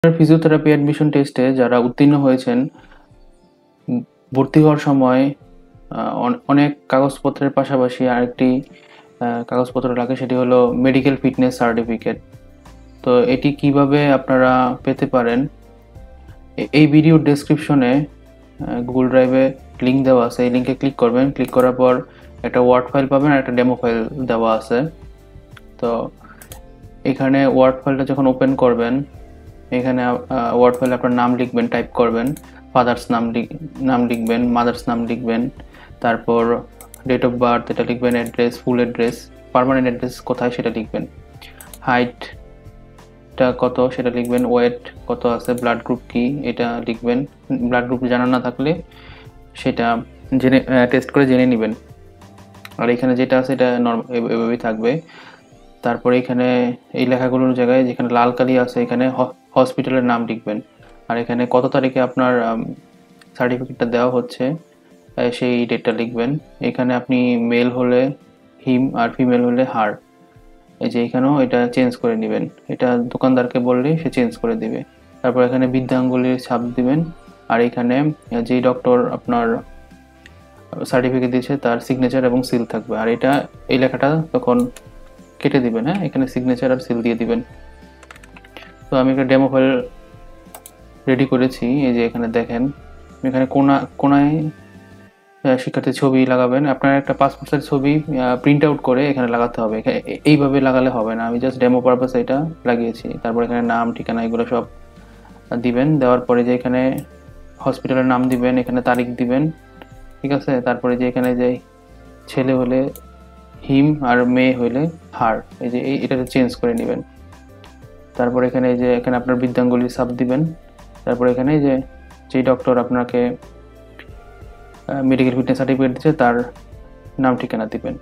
Physiotherapy admission টেস্টে যারা উত্তীর্ণ হয়েছেন, ভর্তি হওয়ার সময় অনেক কাগজপত্রের পাশাপাশি আরেকটি কাগজপত্র লাগে, সেটি হলো মেডিকেল ফিটনেস সার্টিফিকেট। তো এটি কিভাবে আপনারা পেতে পারেন, এই ভিডিও ডেসক্রিপশনে গুগল ড্রাইভে লিঙ্ক দেওয়া আছে। এই লিঙ্কে ক্লিক করবেন। ক্লিক করার পর একটা ওয়ার্ড ফাইল পাবেন আর একটা ডেমো ফাইল দেওয়া আছে। তো এখানে ওয়ার্ড ফাইলটা যখন ওপেন করবেন, এখানে ওয়ার্ড ফাইলে আপনার নাম লিখবেন, টাইপ করবেন, ফাদার্স নাম লিখবেন, মাদার্স নাম লিখবেন, তারপর ডেট অফ বার্থ এটা লিখবেন, address, full address, permanent address কোথায় সেটা লিখবেন, হাইটটা কত সেটা লিখবেন, ওয়েট কত আছে, ব্লাড গ্রুপ কি এটা লিখবেন। ব্লাড গ্রুপ জানা না থাকলে সেটা টেস্ট করে জেনে নেবেন। আর এখানে যেটা আছে এটা এভাবেই থাকবে। তারপরে এখানে এই লেখাগুলোর জায়গায় যেখানে লাল কালি আছে এখানে হসপিটালের নাম লিখবেন। আর এখানে কত তারিখে আপনার সার্টিফিকেটটা দেওয়া হচ্ছে সেই ডেটটা লিখবেন। এখানে আপনি মেল হলে হিম আর ফিমেল হলে হার, এই যে এখানেও এটা চেঞ্জ করে নেবেন। এটা দোকানদারকে বললেই সে চেঞ্জ করে দিবে। তারপর এখানে বৃদ্ধাঙ্গুলির ছাপ দিবেন। আর এখানে যেই ডক্টর আপনার সার্টিফিকেট দিয়েছে তার সিগনেচার এবং সিল থাকবে। আর এই লেখাটা তখন কেটে দিবেন। হ্যাঁ, এখানে সিগনেচার আর সিল দিয়ে দিবেন। তো আমি একটা ডেমো ফাইল রেডি করেছি। এই যে এখানে দেখেন, এখানে কোনায় শিক্ষার্থীর ছবি লাগাবেন। আপনার একটা পাসপোর্ট সাইজ ছবি প্রিন্ট আউট করে এখানে লাগাতে হবে। এইভাবে লাগালে হবে না, আমি জাস্ট ডেমো পারপাসে এটা লাগিয়েছি। তারপর এখানে নাম, ঠিকানা এগুলো সব দিবেন। দেওয়ার পরে যে এখানে হসপিটালের নাম দিবেন, এখানে তারিখ দিবেন, ঠিক আছে। তারপরে যে এখানে যে ছেলে হলে হিম আর মেয়ে হইলে হার, এই যে এটাতে চেঞ্জ করে নেবেন। তারপর এখানে যে এখানে আপনার বৃদ্ধাঙ্গুলির ছাপ দিবেন। তারপর এখানে যে ডক্টর আপনাকে মেডিকেল ফিটনেস সার্টিফিকেট দিচ্ছে তার নাম ঠিকানা দিবেন।